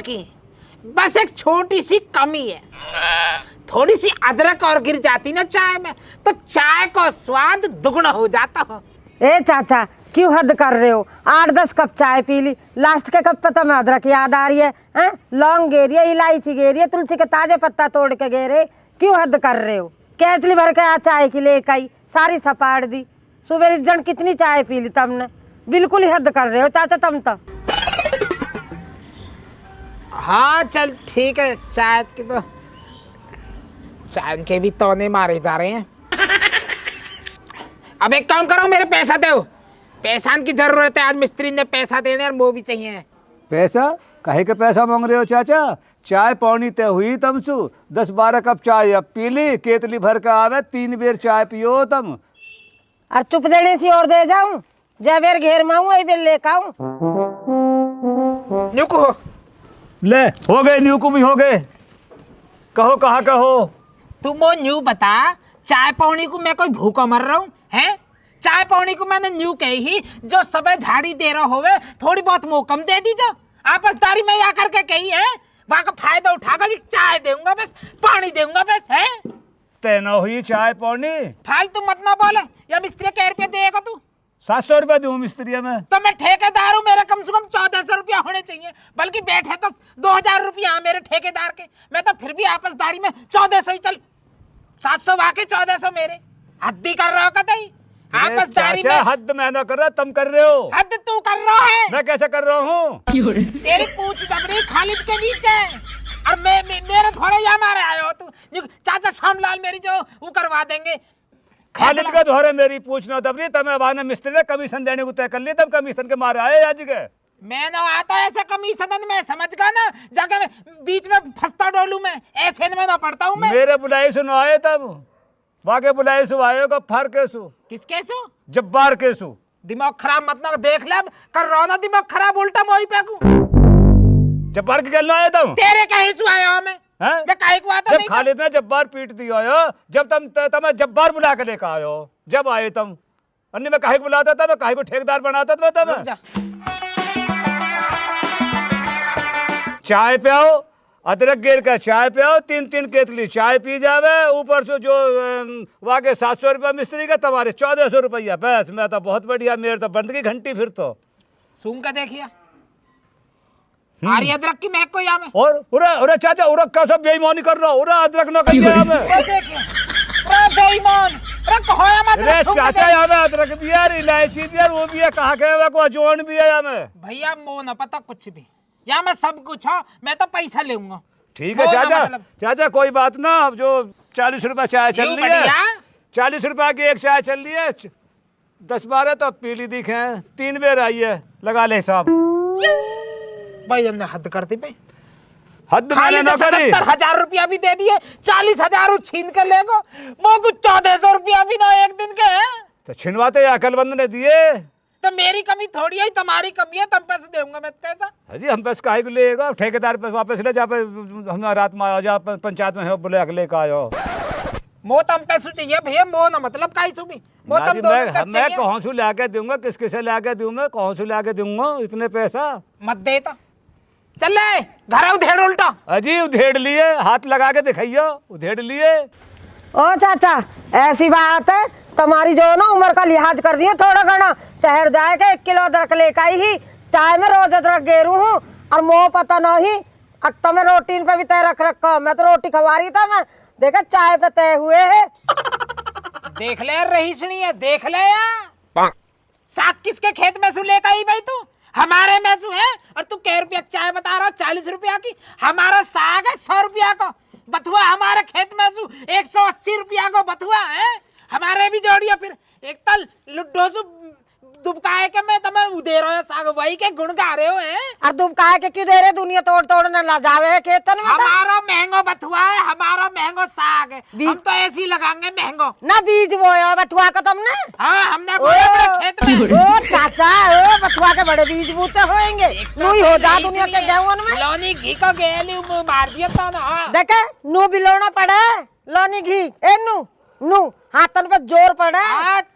की, बस एक छोटी सी कमी है। थोड़ी सी अदरक और गिर जाती ना चाय में तो चाय का स्वाद दुगना हो जाता हो। ए चाचा क्यों हद कर रहे हो? 8-10 कप चाय पी ली, लास्ट के कप पे तो मैं अदरक याद आ रही है, हैं? लौंग गेरी है, इलायची गेरी है, तुलसी के ताजे पत्ता तोड़ के गेरे। क्यों हद कर रहे हो? केतली भर के आ चाय की लेके आई, सारी सपाड़ दी। सुबह जन कितनी चाय पी ली तुमने, बिल्कुल ही हद कर रहे हो चाचा तुम तो। हाँ चल ठीक है, चाय की तो चाय के भी तौने मारे जा रहे हैं। अब एक काम करो, मेरे पैसा दो, पैसा की जरूरत है। आज मिस्त्री ने पैसा देने और वो भी चाहिए। पैसा काहे के पैसा मांग रहे हो चाचा? चाय पौनी तय हुई तमसु, 10-12 कप चाय अब पी ली, केतली भर के आवे, 3 बेर चाय पियो तुम। और चुप देने से और दे जाऊं, जब बेर घेर में आऊं बेर लेकर आऊं। नुको ले हो गए, न्यूकू भी हो गए। कहो कहाँ कहो? तुम वो न्यू बता, चाय पौनी को मैं कोई भूखा मर रहा हूँ हैं? चाय पौनी को मैंने न्यू कही ही, जो सबे झाड़ी दे रहा होवे थोड़ी बहुत मोकम दे दीजो। आपसदारी में या करके कही है, वहां का फायदा उठाकर चाय दूंगा बस, पानी दूंगा बस है। तैना हुई चाय पौनी। फालतू मत ना बोले, या मिस्त्री के रुपये देगा तू? 700 रुपया दूं मिस्त्री में? तो मैं ठेकेदार हूँ, मेरे कम से कम 1400 रुपया होने चाहिए, बल्कि बैठे तो 2000 रुपया मेरे ठेकेदार के। मैं तो फिर भी आपसदारी में 1400 ही चल, 700 वाके 1400 मेरे। हद्दी कर रहा हो कतई आपसदारी में? हद मैं ना कर रहा, तुम कर रहे हो। हद तू कर रहा है। मैं कैसे कर रहा हूँ? तेरी पूछ दब रही खालिद के नीचे, और मेरे थोड़े यहाँ मारे आए हो तू। चाचा श्यामलाल मेरी जो वो करवा देंगे। खालिद का दोहरे मेरी पूछना दबरी, तब वाने मिस्त्री ने कमीशन देने को तय कर लिया, तब कमीशन के मारे आए आज के। मैं ना आता ऐसे कमीशन में, समझ गया ना? जाके मैं बीच में फंसता डोलू में, ऐसे में ना पड़ता हूँ मैं। मेरे बुलाई सुन आए तब वाके बुलाई सु आएगा फर केसु। किस केसु? जब्बार केसु। दिमाग खराब मत ना देख ले, कर रहा ना दिमाग खराब, उल्टा मोही फेंकू। जब्बार के कहना आया तुम? तेरे कहे सु आया हूं मैं काहे को आता नहीं? खालिद ने जब्बार पीट दिया हो, जब तुम जब्बार बुला के लेकर आयो, जब आए तुम। अन्य मैं काहे को बुलाता था, मैं काहे को ठेकेदार बनाता था तब। चाय पियाओ, अदरक गिर का चाय पियाओ, 3-3 केतली चाय पी जावे, ऊपर से जो वाके 700 रुपया मिस्त्री का, तुम्हारे 1400 रुपया। बस मैं तो बहुत बढ़िया, मेरे तो बंद की घंटी फिर तो। सुन का देखिए आरी अदरक की महक को यहाँ में। और उरे चाचा उरे का सब बेईमानी कर रहा, उरे अदरक न कहिए यहाँ में। बेईमान कहो यहाँ में? अरे चाचा यहाँ में अदरक भी है, इलायची भी है, वो भी है, कहाँ के को अजवाइन भी है यहाँ में। भैया मो न पता कुछ भी, यहाँ में सब कुछ हो, मैं तो पैसा लूंगा। ठीक है चाचा, चाचा कोई बात ना। अब जो 40 रुपया चाय चल रही है, 40 रुपया की एक चाय चल रही है, 10-12 तो पीली दिखे, 3 बेर आई है, लगा ले हिसाब। भाई हमने हद करती भाई, हद मैंने ना करी। 70,000 रुपया भी दे दिए, 40,000 छीन के ले गो, वो कुछ 1400 रुपया भी ना एक दिन के है। तो छिनवाते अकलबंद ने दिए, तो मेरी कमी थोड़ी है, तुम्हारी कमी है, तब पैसे दूंगा मैं पैसा। अजी हम पैसे काहे को लेगा? ठेकेदार पे वापस ले जा, हम रात में आयो, जा पंचायत में बोले अगले का आयो। मो तम पैसे चाहिए भैया, मो ना मतलब काई सुबी मो तम दो। मैं कौन से लाके दूंगा, किसके लाके दूं, मैं कौन से लाके दूंगा इतने पैसा? मत देता, चल ले घर उधेड़ उल्टा। अजी उधेड़ लिए, हाथ लगा के दिखाइयो, उधेड़ लिए। ओ चाचा ऐसी बात है, तुम्हारी जो ना उम्र का लिहाज कर रही है थोड़ा घना। शहर जाए के 1 किलो अदरक लेकर आई ही, चाय में रोज अदरक गेरू हूँ, और मोह पता नहीं अब तुम्हें रोटी पे भी तय रख रखा। मैं तो रोटी खवा रही था, मैं देखा चाय पे तय हुए है। देख ले रही सुनी है, देख ले यार, साग किसके खेत में सु लेकर आई भाई तू? हमारे में सु है, और तू कै रुपया चाय बता रहा 40 रुपया की? हमारा साग है 100 रुपया का, बथुआ हमारे खेत में सु 180 रुपया का बथुआ है। हमारे भी जोड़िए फिर, एक तल लुड्डो सु दुबकाए के मैं तुम्हें उधे रहे साग भाई के गुण गा रहे हो हैं। और दुबकाए के क्यों दे रहे? दुनिया तोड़ तोड़ न ला जावे है खेतन में। हमारा महंगो बथुआ है, हमारा महंगो साग है, हम तो ऐसे ही लगाएंगे महंगो ना। बीज बोया बथुआ का तुमने? हाँ हमने बोया अपने खेत में। ओ चाचा ओ बथुआ के बड़े बीज बूते होंगे, नू हो जा दुनिया के गेहूं में। लौनी घी को गेली मार दिया था ना, देखे नू बिलोना पड़े लौनी घी, ए नू हाथन पे जोर पड़े।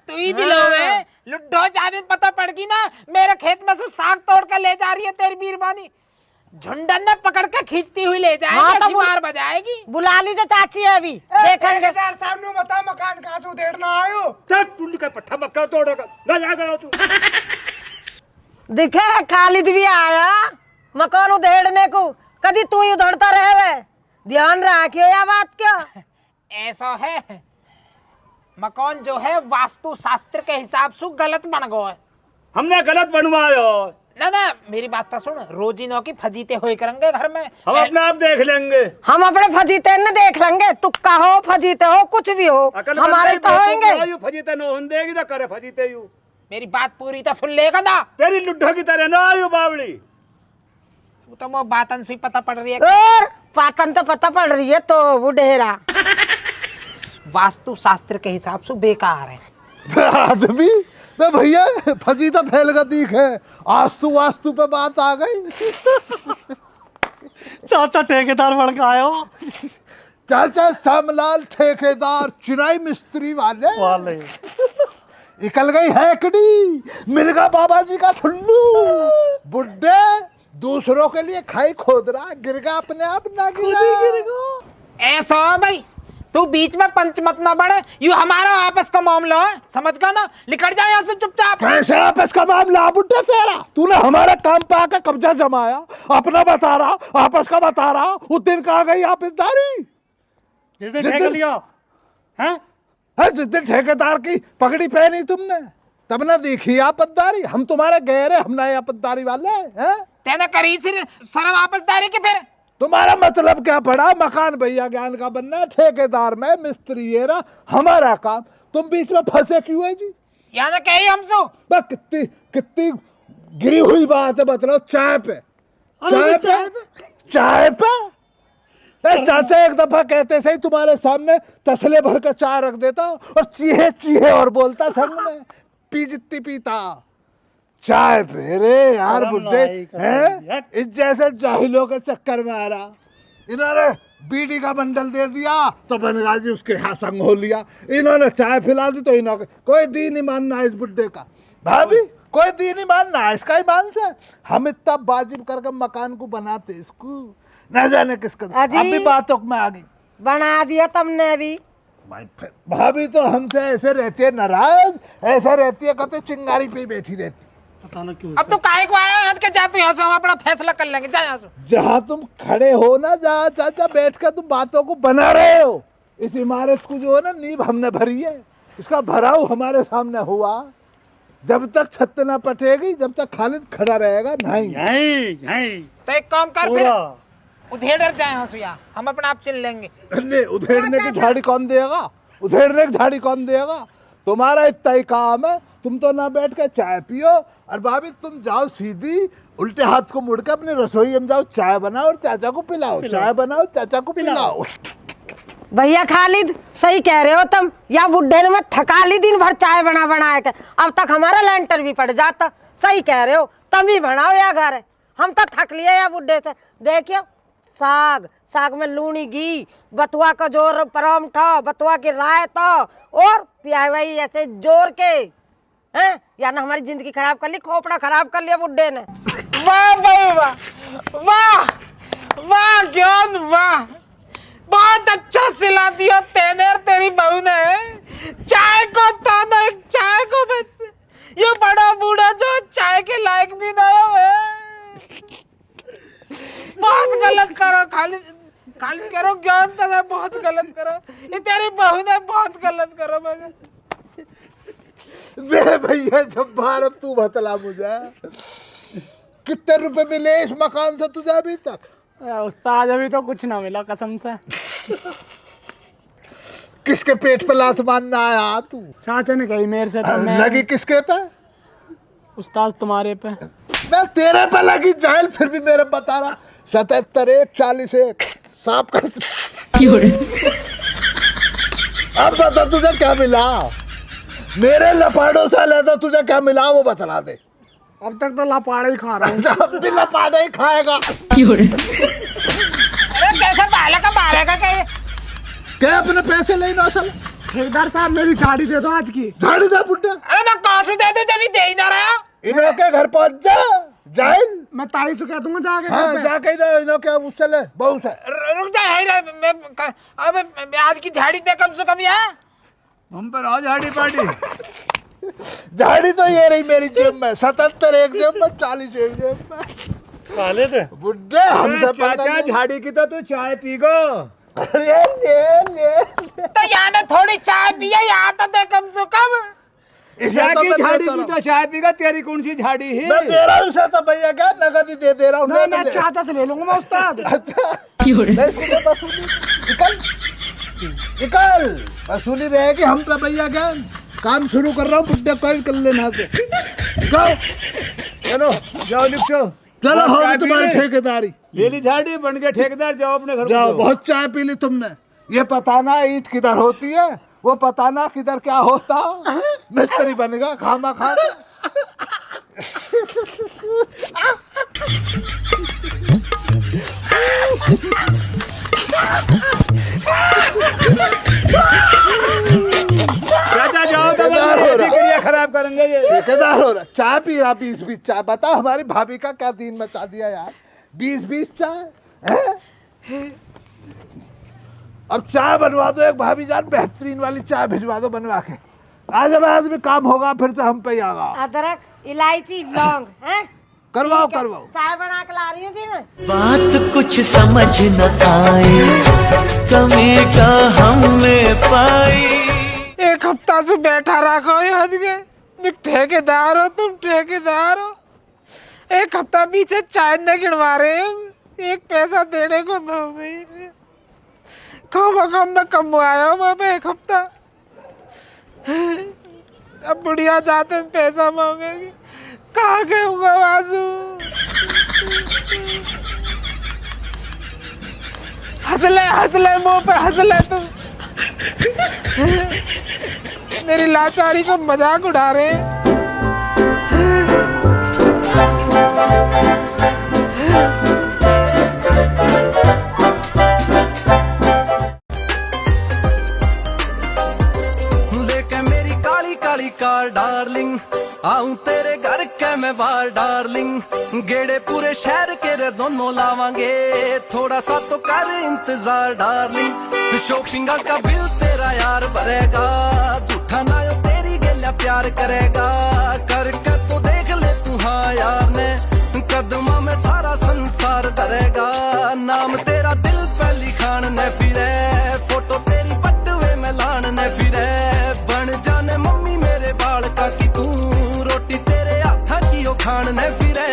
तू ही बिलोवे लुड्डो, ज्यादा पता पड़ गई ना, मेरे खेत में से साग तोड़ के ले जा रही है तेरी बीरबानी। झुंडन ने पकड़ के खींचती हुई ले जाएगी। हाँ, तो ऐसी मार बजाएगी। बुला लीजिए चाची है अभी देखेंगे। ठेकेदार साहब ने बता मकान कहाँ से उधेड़ना आयो। चल टुल्ली का पट्टा मक्का तोड़ेगा ना जाएगा तू। दिखे खालिद भी आया मकान उधेड़ने को। कभी तू ही उधड़ता रहे वे, ध्यान रखियो या बात क्या। ऐसा है मकान जो है वास्तु शास्त्र के हिसाब से गलत बन गया है। हमने गलत बनवाया। ना ना मेरी बात तो सुन, रोजी नौ की फजीते हुए करेंगे घर में। हम अपने आप देख लेंगे। हम अपने फजीते न देख लेंगे, तुक्का हो फजीते हो कुछ भी हो हमारे तो होंगे। फजीते न होने देगी तो करे फजीते यू। मेरी बात पूरी तो सुन लेगा ना। तेरी लुड्ढो की तरह ना आयु बावली। तो वो बातन से पता पड़ रही है। और पातन तो पता पड़ रही है तो वो डेरा वास्तु शास्त्र के हिसाब से बेकार है। आदमी तो भैया फजीता फैल का दीख है। आस्तु वास्तु पे बात आ गई। चाचा ठेकेदार बन के आयो। चाचा श्यामलाल ठेकेदार चिनाई मिस्त्री वाले निकल गई हैकड़ी, मिल गया बाबा जी का ठुल्लू। बुड्ढे दूसरों के लिए खाई खोद रहा, गिर गया अपने आप ना गिरा। ऐसा है भाई, तू बीच में पंच मत ना बढ़े। यू हमारा आपस का मामला है, समझ गया ना। निकल जाए यहाँ से चुपचाप। कैसे आपस का मामला बुड्ढे तेरा? तूने हमारे काम पे आकर कब्जा जमाया, अपना बता रहा, आपस का बता रहा। उस दिन कहाँ गई आपसदारी? जिस दिन ठेका लिया हैं? जिस दिन ठेकेदार की पगड़ी पहनी तुमने तब ना देखी आपसदारी। हम तुम्हारे गहरे, हम नए आपसदारी वाले हैं। तेने करी सिर शर्म आपसदारी की। फिर तुम्हारा मतलब क्या पड़ा? मकान भैया ज्ञान का बनना, ठेकेदार में मिस्त्री ये रहा हमारा काम। तुम बीच में फंसे क्यों है जी? यहाँ कही हमसे बस कितनी कितनी गिरी हुई बात है, बतलाओ। चाय पे चाय पे चाचा एक दफा कहते सही तुम्हारे सामने तसले भर कर चाय रख देता और चीहे चीहे और बोलता संग में पी जितनी पीता। चाय पे रे यार बुड्ढे हैं, इस जैसे जाहिलों के चक्कर में आ रहा। इन्होंने बीड़ी का बंडल दे दिया तो बनगाजी उसके यहाँ संग हो लिया। इन्होंने चाय पिला दी तो इन्होंने कोई दी नहीं मानना इस बुड्ढे का। भाभी कोई दी नहीं मानना इसका ही मान से। हम इतना वाजिब करके मकान को बनाते, इसको न जाने किसका। अभी बातों में आ गई। बना दिया तुमने भी। भाभी तो हमसे ऐसे रहती है नाराज, ऐसा रहती है कहते चिंगारी पे बैठी रहती। पता ना क्यों। अब तो काहे को आया हट के जा। तू यहाँ से हम अपना फैसला कर लेंगे। जा यहाँ से। जहाँ तुम खड़े हो ना, जहाँ चाचा बैठ कर तुम बातों को बना रहे हो, इस इमारत को जो है ना नींव हमने भरी है। इसका भराव हमारे सामने हुआ। जब तक छत ना पटेगी जब तक खालिद खड़ा रहेगा नहीं। तो एक काम कर, फिर उधेड़ जाए यहाँ से। यहाँ हम अपना आप चिन लेंगे। नहीं, उधेड़ने की झाड़ी कौन देगा? उधेड़ने की झाड़ी कौन देगा? तुम्हारा इतना ही काम है। तुम तो ना बैठ कर चाय पियो और भाभी तुम जाओ सीधी उल्टे हाथ को मुड़ के अपनी रसोई में जाओ, चाय बनाओ और चाचा को पिलाओ। चाय बनाओ चाचा को पिलाओ। भैया खालिद सही कह रहे हो तुम। या बुड्ढे ने थका ली दिन भर चाय बना के, अब तक हमारा लेंटर भी पड़ जाता। सही कह रहे हो, तुम ही बनाओ या घर। हम तो थक लिए या बुड्ढे से। देखियो साग में लूनी घी, बथुआ का जोर परांठा, बथुआ की रायता और पिया भाई ऐसे जोर के हैं। या ना हमारी जिंदगी खराब कर ली, खोपड़ा खराब कर लिया बुड्ढे ने। वाह भाई वाह, वाह वाह ज्ञान वाह। बहुत अच्छा सिला दिया तेने और तेरी बहू ने। चाय को तो चाय को बस ये बड़ा बूढ़ा जो चाय के लायक भी ना है। बहुत गलत करो खालिद करो। ज्ञान तो बहुत गलत करो। ये तेरी बहू ने बहुत गलत करो। भैया जब भारत तू बतला मुझे कितने रुपए मिले इस मकान से तुझे अभी तक? उस्ताद अभी तो कुछ ना मिला कसम से। किसके पेट पे लात मारना आया तू? चाचा ने कही मेरे से। तो मैं लगी किसके पे? उस्ताद तुम्हारे पे। मैं तेरे पे लगी जाहिल, फिर भी मेरे बता रहा 77 1 40 1 साफ कर। अब बता तुझे क्या मिला? मेरे लपाड़ों से लेता तुझे क्या मिला वो बतला दे। अब तक तो लपाड़ा ही खा रहा हूँ। अब भी लपाड़ा ही खाएगा। अरे कैसे बालका क्या अपने पैसे ले ना असल? ठेकेदार साहब मेरी झाड़ी दे दो आज की। झाड़ी दे बुड्ढा। अरे मैं कासू दे दूं जब दे ही ना रहा। इन्हों के घर पहुंच जा जाहिल। मैं ताई से कह दूंगा जाके हाँ घर पे। जाके ना इन्हों क्या उससे ले बहू से। रुक जा है रे, अब आज की झाड़ी दे कम से कम यार। हम पर आज हाड़ी पार्टी। झाड़ी तो ये रही मेरी जेब में, 77 एक जेब में, 40 एक जेब में। काले थे बुड्ढे हमसे चाचा झाड़ी की तो तू चाय पी गो। अरे ले तो यहाँ ने थोड़ी चाय पिया, यहाँ तो दे कम से कम। इसे तो मैं झाड़ी देता की रहा तो चाय पीगा, तेरी कौन सी झाड़ी है? मैं दे रहा हूँ इसे तो भैया, क्या नगद ही दे रहा हूँ। नहीं ले मैं ले। चाचा से ले लूंगा मैं उस्ताद। अच्छा नहीं इसको तो वसूली निकल वसूली रहेगी हम पे भैया। क्या काम शुरू कर रहा हूँ, बुड्ढे कोई कर लेना से। जाओ चलो जाओ लिखो। चलो चाय होगी पी तुम्हारी ले। ठेकेदारी। ले ली झाड़ी, बन के ठेकेदार, जाओ अपने घर को जाओ जाओ। बहुत चाय पी ली तुमने। ये पता ना ईंट किधर होती है, वो पता ना किधर क्या होता। मिस्त्री बनेगा खामा खा। चाचा जाओ तो ठेकेदार हो ऐसी रहा। क्रिया खराब करेंगे ये। ठेकेदार हो रहा, चाय पी रहा 20-20 चाय। बता हमारी भाभी का क्या दीन मचा दिया यार, 20-20 चाय हैं? अब चाय बनवा दो एक भाभी जान, बेहतरीन वाली चाय भिजवा दो बनवा के। आज भी काम होगा फिर से हम पे ही आगा। अदरक इलायची लौंग हैं, करवाओ करवाओ। चाय बना के ला रही हूँ जी मैं। बात कुछ समझ न आई, कमी का हमने पाई। एक हफ्ता से बैठा रखो ये हज के, जो ठेकेदार हो तुम, ठेकेदार हो। एक हफ्ता पीछे चाय न गिनवा रहे हैं, एक पैसा देने को दो भाई। कम मैं कमवाया हूँ वहाँ पे एक हफ्ता। अब बुढ़िया जाते पैसा मांगेगी, कहाँ गए होगा वासु? हंस ले मुंह पे हंस ले तुम। मेरी लाचारी को मजाक उड़ा रहे हैं। लेके मेरी काली काली कार डार्लिंग, आऊं तेरे घर के मैं बार डार्लिंग। गेड़े पूरे शहर के रे दोनों लावांगे, थोड़ा सा तो कर इंतजार डार्लिंग। शॉपिंग का बिल तेरा यार भरेगा, झूठा ना यो तेरी गेल्या प्यार करेगा। करके तो देख ले तू हाँ यार ने, कदमा में सारा संसार धरेगा। नाम तेरा दिल पे लिखान ने फिरे, फोटो तेरी पटवे में लान ने फिरे। बन जाने मम्मी मेरे बाल का की तू, रोटी तेरे हाथा की ओ खान ने फिरे।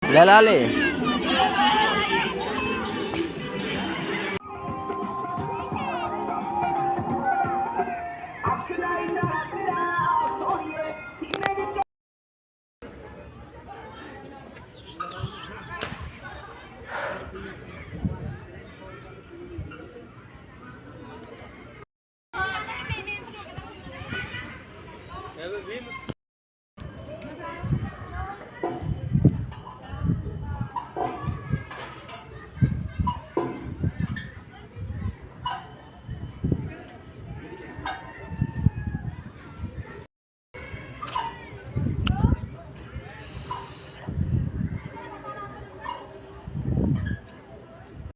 ले ला ले।